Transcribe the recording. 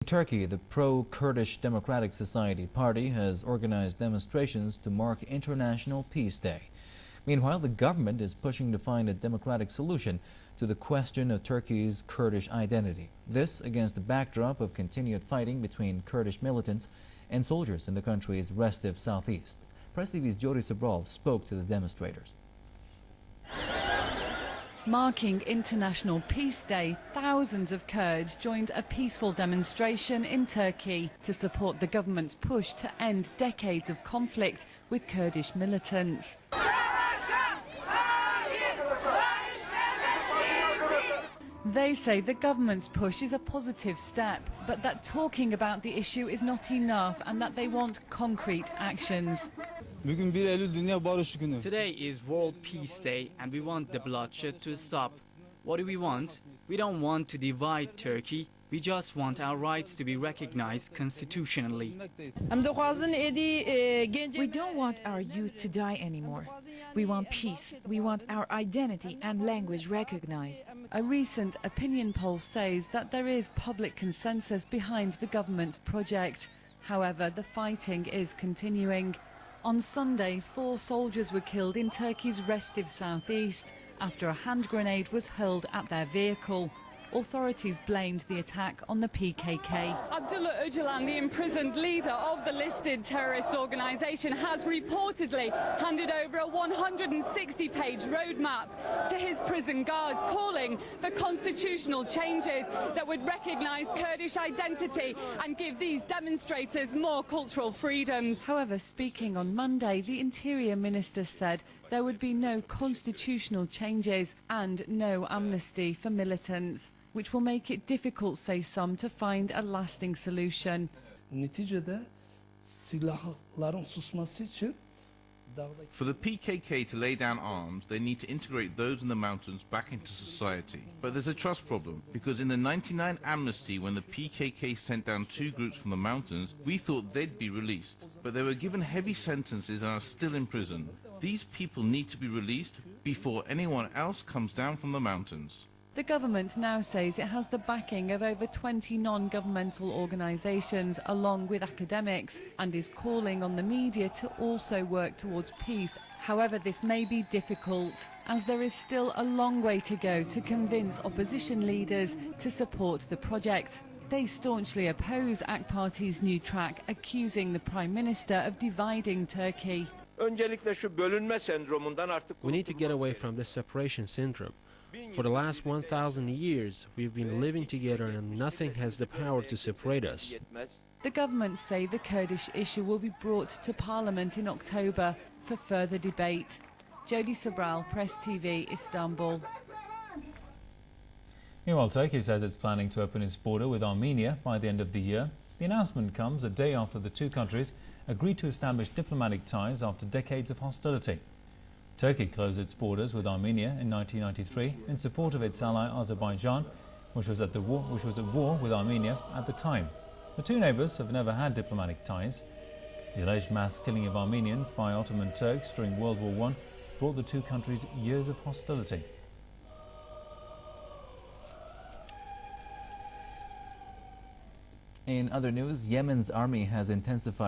Turkey, the pro-Kurdish Democratic Society Party has organized demonstrations to mark International Peace Day. Meanwhile, the government is pushing to find a democratic solution to the question of Turkey's Kurdish identity. This against the backdrop of continued fighting between Kurdish militants and soldiers in the country's restive southeast. Press TV's Jody Sobral spoke to the demonstrators. Marking International Peace Day, thousands of Kurds joined a peaceful demonstration in Turkey to support the government's push to end decades of conflict with Kurdish militants. They say the government's push is a positive step, but that talking about the issue is not enough and that they want concrete actions. Today is World Peace Day and we want the bloodshed to stop. What do we want? We don't want to divide Turkey. We just want our rights to be recognized constitutionally. We don't want our youth to die anymore. We want peace. We want our identity and language recognized. A recent opinion poll says that there is public consensus behind the government's project. However, the fighting is continuing. On Sunday, 4 soldiers were killed in Turkey's restive southeast after a hand grenade was hurled at their vehicle. Authorities blamed the attack on the PKK. Abdullah Öcalan, the imprisoned leader of the listed terrorist organisation, has reportedly handed over a 160-page roadmap to his prison guards, calling for constitutional changes that would recognise Kurdish identity and give these demonstrators more cultural freedoms. However, speaking on Monday, the Interior Minister said there would be no constitutional changes and no amnesty for militants, which will make it difficult, say some, to find a lasting solution. For the PKK to lay down arms, they need to integrate those in the mountains back into society. But there's a trust problem, because in the '99 amnesty, when the PKK sent down 2 groups from the mountains, we thought they'd be released. But they were given heavy sentences and are still in prison. These people need to be released before anyone else comes down from the mountains. The government now says it has the backing of over 20 non-governmental organisations along with academics and is calling on the media to also work towards peace. However, this may be difficult as there is still a long way to go to convince opposition leaders to support the project. They staunchly oppose AK Parti's new track, accusing the Prime Minister of dividing Turkey. We need to get away from this separation syndrome. For the last 1,000 years, we've been living together and nothing has the power to separate us. The government say the Kurdish issue will be brought to Parliament in October for further debate. Jody Sobral, Press TV, Istanbul. Meanwhile, Turkey says it's planning to open its border with Armenia by the end of the year. The announcement comes a day after the 2 countries agreed to establish diplomatic ties after decades of hostility. Turkey closed its borders with Armenia in 1993 in support of its ally Azerbaijan, which was at war with Armenia at the time. The 2 neighbours have never had diplomatic ties. The alleged mass killing of Armenians by Ottoman Turks during World War I brought the 2 countries years of hostility. In other news, Yemen's army has intensified